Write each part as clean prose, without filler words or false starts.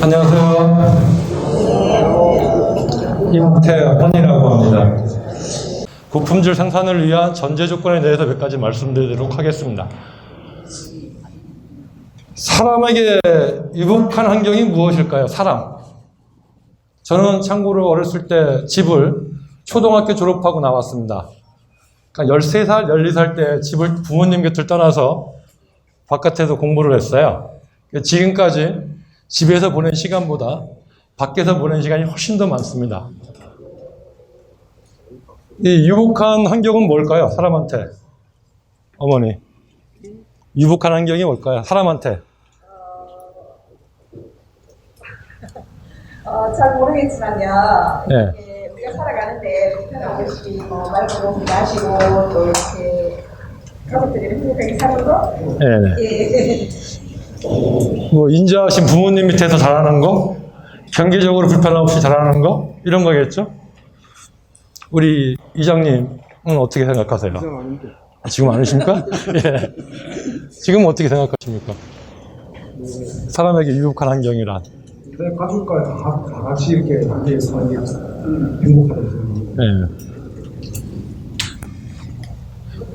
안녕하세요. 임태헌이라고 합니다. 고품질 생산을 위한 전제 조건에 대해서 몇 가지 말씀드리도록 하겠습니다. 사람에게 유복한 환경이 무엇일까요? 사람. 저는 참고로 어렸을 때 집을 초등학교 졸업하고 나왔습니다. 그러니까 13살, 12살 때 집을 부모님 곁을 떠나서 바깥에서 공부를 했어요. 지금까지 집에서 보낸 시간보다 밖에서 보낸 시간이 훨씬 더 많습니다. 이 유복한 환경은 뭘까요? 사람한테. 어머니. 유복한 환경이 뭘까요? 사람한테. 잘 모르겠지만요. 네. 이렇게 우리가 살아가는데 불편한 것이 말도 못 하시고 또 이렇게 가족들이 행복하게 사는 거. 네네. 예. 뭐 인자하신 부모님 밑에서 자라는 거, 경제적으로 불편 없이 자라는 거, 이런 거겠죠? 우리 이장님은 어떻게 생각하세요? 지금 아니십니까? 예. 지금 어떻게 생각하십니까? 사람에게 유복한 환경이란? 가족과 다 같이 이렇게 함께 사는 게 행복하다고 생각합니다. 네.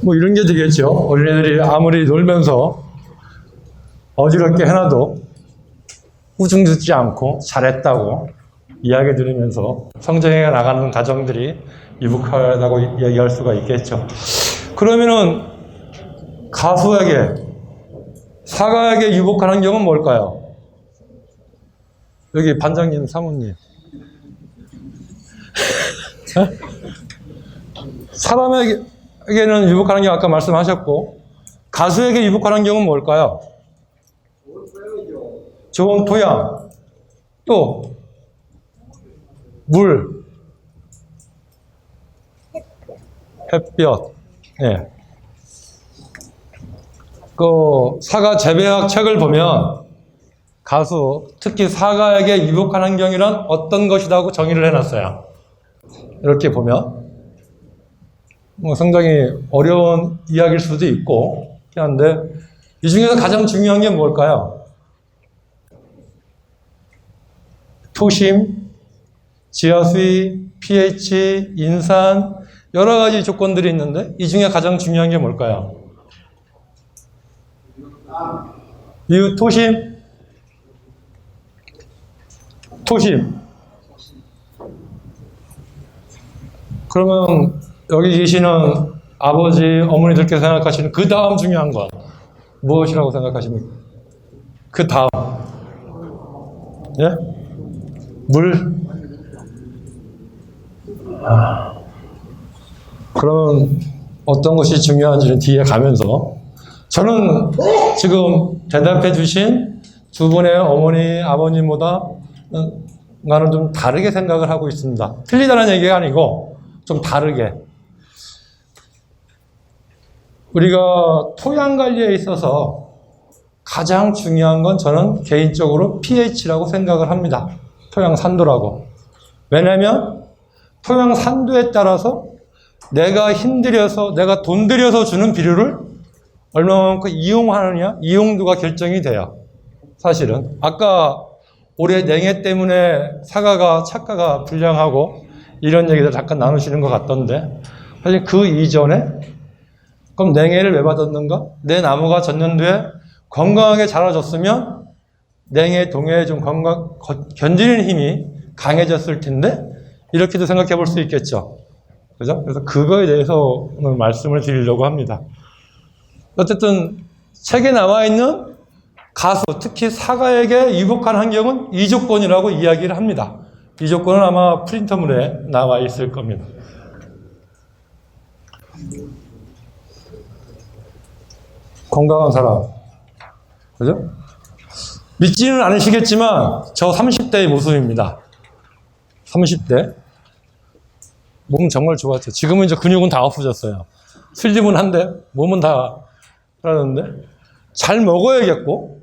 뭐 이런 게 되겠죠. 어린애들이 아무리 놀면서 어지럽게 해놔도 우중 듣지 않고 잘했다고 이야기 들으면서 성장해 나가는 가정들이 유복하다고 얘기할 수가 있겠죠. 그러면은 가수에게, 사가에게 유복한 환경은 뭘까요? 여기 반장님, 사모님. 사람에게는 유복한 환경 아까 말씀하셨고, 가수에게 유복한 환경은 뭘까요? 좋은 토양, 또 물, 햇볕. 예. 그 사과 재배학 책을 보면 가수, 특히 사과에게 유복한 환경이란 어떤 것이라고 정의를 해놨어요. 이렇게 보면 뭐 상당히 어려운 이야기일 수도 있고 한데 이 중에서 가장 중요한 게 뭘까요? 토심, 지하수위, pH, 인산, 여러 가지 조건들이 있는데 이 중에 가장 중요한 게 뭘까요? 토심, 토심. 그러면 여기 계시는 아버지, 어머니들께서 생각하시는 그 다음 중요한 건 무엇이라고 생각하십니까? 그 다음. 예? 물. 그러면 어떤 것이 중요한지는 뒤에 가면서 저는 지금 대답해 주신 두 분의 어머니, 아버님보다 나는 좀 다르게 생각을 하고 있습니다. 틀리다는 얘기가 아니고 좀 다르게. 우리가 토양 관리에 있어서 가장 중요한 건 저는 개인적으로 pH라고 생각을 합니다. 토양 산도라고. 왜냐하면 토양 산도에 따라서 내가 힘들여서, 내가 돈 들여서 주는 비료를 얼마만큼 이용하느냐, 이용도가 결정이 돼요. 사실은. 아까 올해 냉해 때문에 사과가 착과가 불량하고 이런 얘기들 잠깐 나누시는 것 같던데 사실 그 이전에 그럼 냉해를 왜 받았는가? 내 나무가 전년도에 건강하게 자라줬으면 냉해, 동해에 좀 견디는 힘이 강해졌을 텐데 이렇게도 생각해 볼 수 있겠죠. 그죠? 그래서 그거에 대해서 오늘 말씀을 드리려고 합니다. 어쨌든 책에 나와 있는 가수, 특히 사과에게 유복한 환경은 이 조건이라고 이야기를 합니다. 이 조건은 아마 프린터물에 나와 있을 겁니다. 건강한 사람. 그죠? 믿지는 않으시겠지만 저 30대의 모습입니다. 30대. 몸 정말 좋았죠. 지금은 이제 근육은 다 없어졌어요. 슬림은 한데 몸은 다 그러는데 잘 먹어야겠고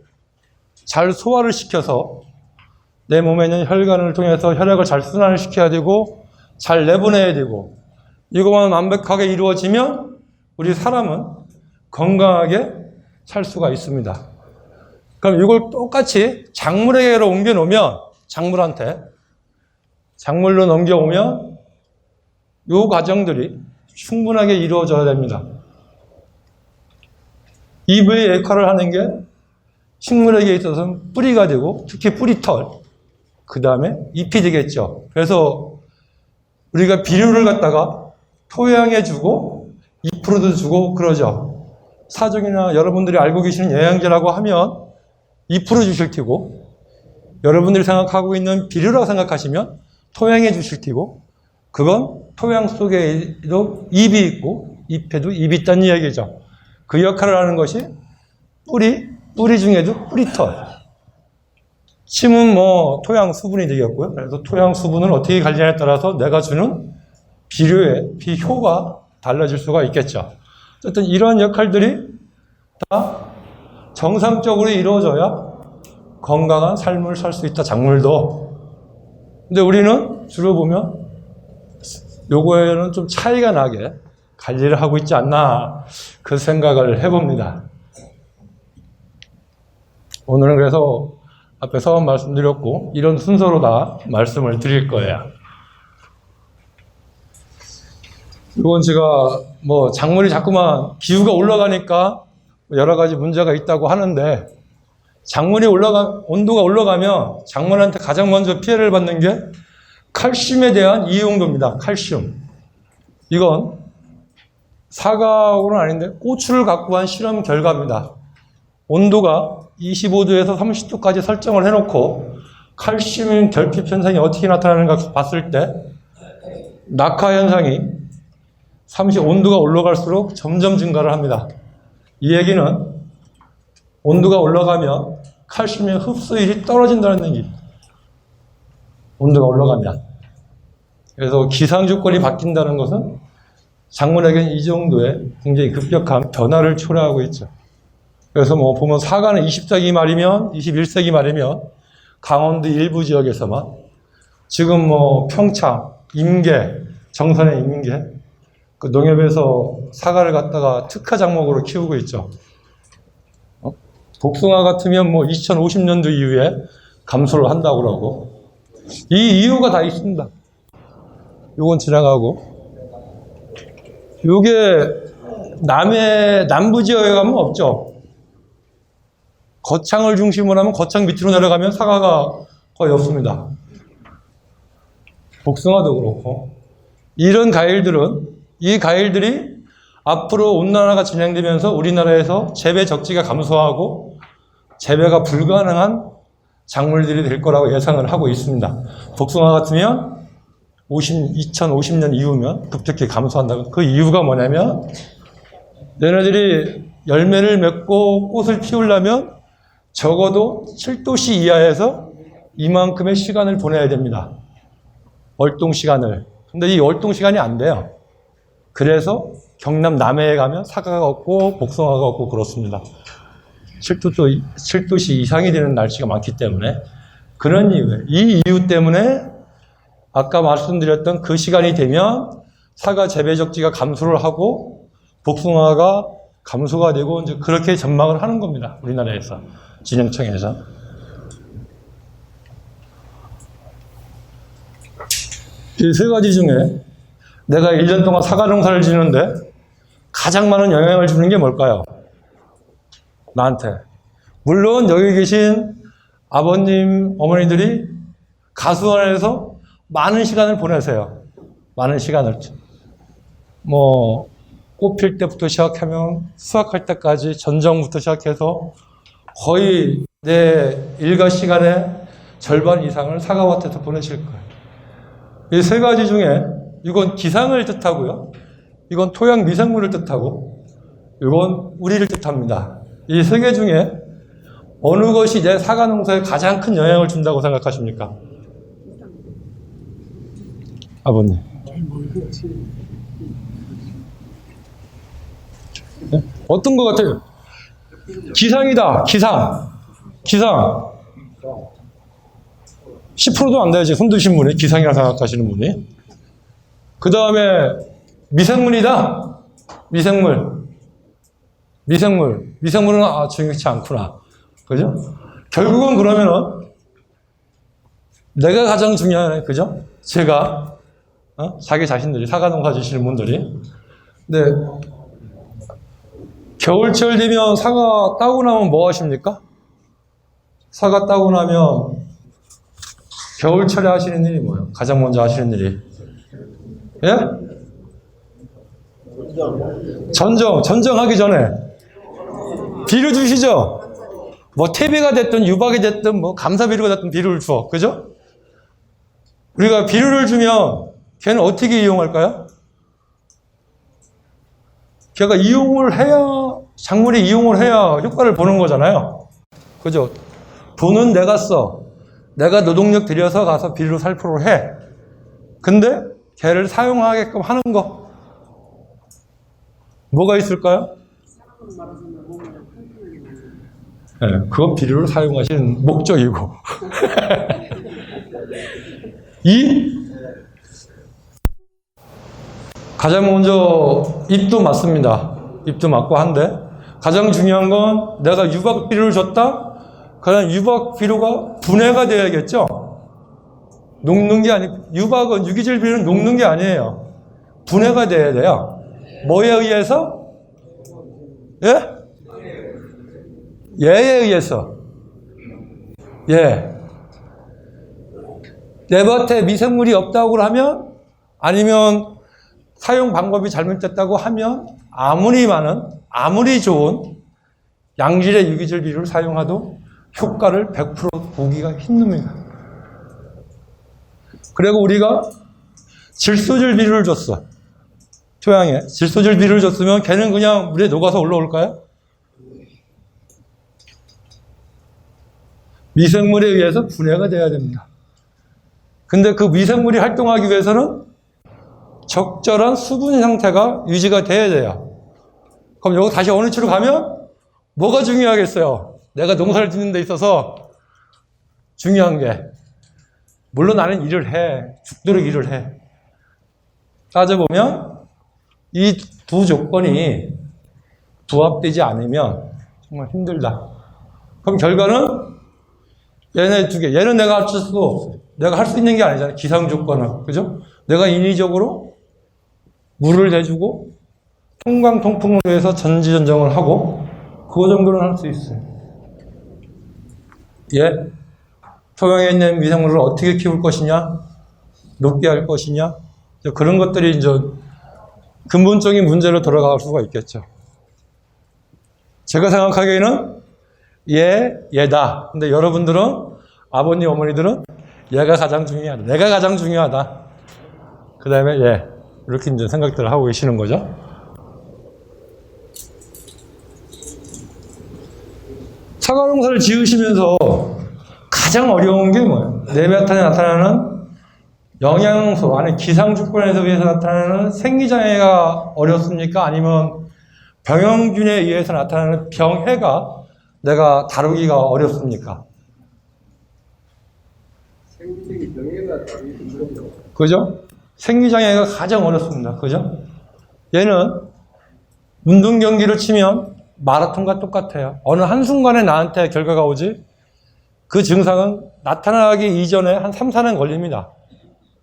잘 소화를 시켜서 내 몸에 있는 혈관을 통해서 혈액을 잘 순환을 시켜야 되고 잘 내보내야 되고 이것만 완벽하게 이루어지면 우리 사람은 건강하게 살 수가 있습니다. 그럼 이걸 똑같이 작물에게로 옮겨 놓으면, 작물로 넘겨오면 이 과정들이 충분하게 이루어져야 됩니다. EV의 역할을 하는 게 식물에게 있어서는 뿌리가 되고, 특히 뿌리털, 그 다음에 잎이 되겠죠. 그래서 우리가 비료를 갖다가 토양에 주고 잎으로도 주고 그러죠. 사족이나 여러분들이 알고 계시는 영양제라고 하면 잎으로 주실 테고, 여러분들이 생각하고 있는 비료라고 생각하시면 토양에 주실 테고, 그건 토양 속에도 잎이 있고 잎에도 잎이 있다는 이야기죠. 그 역할을 하는 것이 뿌리 중에도 뿌리털. 침은 뭐 토양 수분이 되겠고요. 그래서 토양 수분을 어떻게 관리하냐에 따라서 내가 주는 비료의 비효가 달라질 수가 있겠죠. 어쨌든 이러한 역할들이 다 정상적으로 이루어져야 건강한 삶을 살 수 있다, 작물도. 근데 우리는 주로 보면 요거에는 좀 차이가 나게 관리를 하고 있지 않나, 그 생각을 해봅니다. 오늘은 그래서 앞에서 말씀드렸고, 이런 순서로 다 말씀을 드릴 거예요. 이건 제가 뭐 작물이 자꾸만 기후가 올라가니까 여러 가지 문제가 있다고 하는데, 작물이 온도가 올라가면 작물한테 가장 먼저 피해를 받는 게 칼슘에 대한 이용도입니다. 칼슘. 이건 사과하고는 아닌데 고추를 갖고 한 실험 결과입니다. 온도가 25도에서 30도까지 설정을 해놓고 칼슘 결핍 현상이 어떻게 나타나는가 봤을 때 낙하 현상이 온도가 올라갈수록 점점 증가를 합니다. 이 얘기는 온도가 올라가면 칼슘의 흡수율이 떨어진다는 얘기. 온도가 올라가면. 그래서 기상 조건이 바뀐다는 것은 작물에게는 이 정도의 굉장히 급격한 변화를 초래하고 있죠. 그래서 뭐 보면 사과는 20세기 말이면, 21세기 말이면 강원도 일부 지역에서만, 지금 뭐 평창, 임계, 정선의 임계, 그 농협에서 사과를 갖다가 특화 작목으로 키우고 있죠. 복숭아 같으면 뭐 2050년도 이후에 감소를 한다고 그러고, 이 이유가 다 있습니다. 요건 지나가고, 요게 남부 지역에 가면 없죠. 거창을 중심으로 하면 거창 밑으로 내려가면 사과가 거의 없습니다. 복숭아도 그렇고. 이런 과일들은, 이 과일들이 앞으로 온난화가 진행되면서 우리나라에서 재배 적지가 감소하고 재배가 불가능한 작물들이 될 거라고 예상을 하고 있습니다. 복숭아 같으면 2050년 이후면 급격히 감소한다고. 그 이유가 뭐냐면, 얘네들이 열매를 맺고 꽃을 피우려면 적어도 7도씨 이하에서 이만큼의 시간을 보내야 됩니다. 월동 시간을. 근데 이 월동 시간이 안 돼요. 그래서 경남 남해에 가면 사과가 없고 복숭아가 없고 그렇습니다. 7도씨 이상이 되는 날씨가 많기 때문에. 그런 이유예요. 이 이유 때문에 아까 말씀드렸던 그 시간이 되면 사과 재배 적지가 감소를 하고 복숭아가 감소가 되고, 이제 그렇게 전망을 하는 겁니다. 우리나라에서, 진흥청에서. 이 세 가지 중에 내가 1년 동안 사과 농사를 지는데 가장 많은 영향을 주는 게 뭘까요? 나한테. 물론 여기 계신 아버님, 어머니들이 가수원에서 많은 시간을 보내세요. 많은 시간을. 뭐 꽃 필 때부터 시작하면 수확할 때까지 전정부터 시작해서 거의 내 일과 시간의 절반 이상을 사과밭에서 보내실 거예요. 이 세 가지 중에 이건 기상을 뜻하고요. 이건 토양 미생물을 뜻하고, 이건 우리를 뜻합니다. 이 세 개 중에 어느 것이 내 사과 농사에 가장 큰 영향을 준다고 생각하십니까? 아버님. 네? 어떤 것 같아요? 기상이다. 기상. 10%도 안 돼야지. 손 드신 분이, 기상이라 생각하시는 분이. 그 다음에 미생물이다. 미생물은 중요치 않구나. 그죠? 결국은 그러면은 내가 가장 중요하네. 그죠? 제가 자기 자신들이 사과농사 지시는 분들이 근데 겨울철 되면 사과 따고 나면 뭐 하십니까? 사과 따고 나면 겨울철에 하시는 일이 뭐예요? 가장 먼저 하시는 일이 예? 전정하기 전에 비료 주시죠? 뭐 퇴비가 됐든 유박이 됐든 뭐 감사비료가 됐든 비료를 줘. 그죠? 우리가 비료를 주면 걔는 어떻게 이용할까요? 걔가 이용을 해야 작물이 이용을 해야 효과를 보는 거잖아요. 그죠? 돈은 내가 써. 내가 노동력 들여서 가서 비료 살포를 해. 근데 걔를 사용하게끔 하는 거 뭐가 있을까요? 네, 그건 비료를 사용하시는 목적이고 가장 먼저 잎도 맞습니다. 잎도 맞고 한데 가장 중요한 건 내가 유박 비료를 줬다? 그럼 유박 비료가 분해가 돼야겠죠? 녹는 게 아니 유박은 유기질 비료는 녹는 게 아니에요. 분해가 돼야 돼요. 뭐에 의해서? 예? 예에 의해서. 예. 내 밭에 미생물이 없다고 하면 아니면 사용 방법이 잘못됐다고 하면 아무리 좋은 양질의 유기질 비료를 사용해도 효과를 100% 보기가 힘듭니다. 그리고 우리가 질소질 비료를 줬어. 토양에 질소질 비료를 줬으면 걔는 그냥 물에 녹아서 올라올까요? 미생물에 의해서 분해가 돼야 됩니다. 근데 그 미생물이 활동하기 위해서는 적절한 수분 상태가 유지가 돼야 돼요. 그럼 여기 다시 어느 치로 가면 뭐가 중요하겠어요? 내가 농사를 짓는 데 있어서 중요한 게 물론 나는 일을 해. 죽도록 일을 해. 따져보면 이 두 조건이 부합되지 않으면 정말 힘들다. 그럼 결과는 얘네 두 개. 얘는 내가 할 수도 없어요. 내가 할 수 있는 게 아니잖아요. 기상 조건은. 그죠? 내가 인위적으로 물을 대주고 통강 통풍을 위해서 전지전정을 하고 그거 정도는 할 수 있어요. 예? 토양에 있는 미생물을 어떻게 키울 것이냐? 높게 할 것이냐? 그런 것들이 이제 근본적인 문제로 돌아갈 수가 있겠죠. 제가 생각하기에는 얘다. 근데 여러분들은 아버님, 어머니들은 얘가 가장 중요하다. 내가 가장 중요하다. 그 다음에 얘. 이렇게 이제 생각들을 하고 계시는 거죠. 사과 농사를 지으시면서 가장 어려운 게 뭐예요? 내 밭에 나타나는 영양소, 아니 기상조건에서 위해서 나타나는 생리장애가 어렵습니까? 아니면 병영균에 의해서 나타나는 병해가 내가 다루기가 어렵습니까? 그죠? 생리장애가 가장 어렵습니다. 그죠? 얘는 운동 경기를 치면 마라톤과 똑같아요. 어느 한순간에 나한테 결과가 오지 그 증상은 나타나기 이전에 한 3, 4년 걸립니다.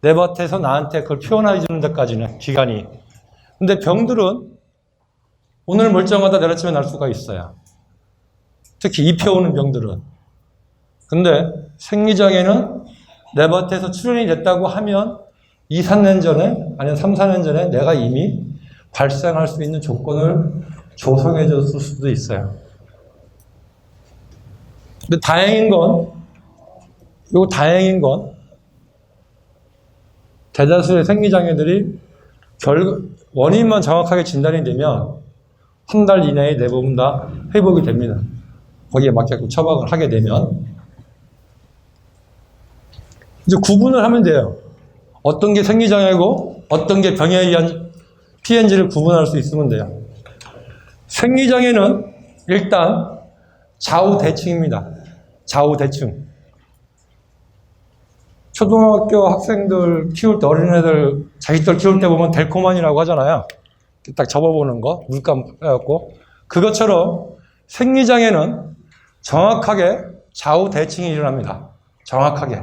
내 밭에서 나한테 그걸 표현해 주는 데까지는 기간이. 근데 병들은 오늘 멀쩡하다 내려치면 날 수가 있어요. 특히 잎에 오는 병들은. 근데 생리장애는 내 밭에서 출현이 됐다고 하면 2, 3년 전에 아니면 3, 4년 전에 내가 이미 발생할 수 있는 조건을 조성해 줬을 수도 있어요. 근데 다행인 건 대다수의 생리장애들이 원인만 정확하게 진단이 되면 한 달 이내에 대부분 다 회복이 됩니다. 거기에 맞게끔 처방을 하게 되면. 이제 구분을 하면 돼요. 어떤 게 생리장애고 어떤 게 병에 의한 피해인지를 구분할 수 있으면 돼요. 생리장애는 일단 좌우대칭입니다. 좌우대칭. 초등학교 학생들 키울 때, 어린애들 자식들 키울 때 보면 델코만이라고 하잖아요. 딱 접어보는 거, 물감 해갖고. 그것처럼 생리장애는 정확하게 좌우 대칭이 일어납니다. 정확하게.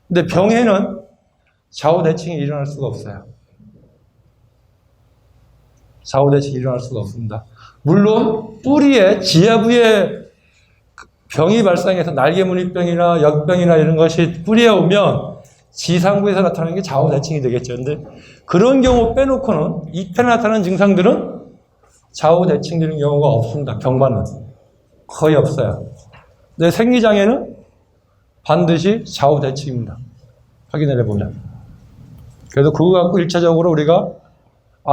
근데 병에는 좌우 대칭이 일어날 수가 없어요. 좌우 대칭이 일어날 수가 없습니다. 물론 뿌리에 지하부에 병이 발생해서 날개무늬병이나 역병이나 이런 것이 뿌리에 오면 지상부에서 나타나는 게 좌우 대칭이 되겠죠. 근데 그런 경우 빼놓고는 이때 나타나는 증상들은 좌우 대칭되는 경우가 없습니다. 병반은 거의 없어요. 근데 생리장애는 반드시 좌우 대칭입니다. 확인을 해보면. 그래서 그거 갖고 1차적으로 우리가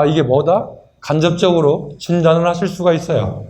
이게 뭐다? 간접적으로 진단을 하실 수가 있어요.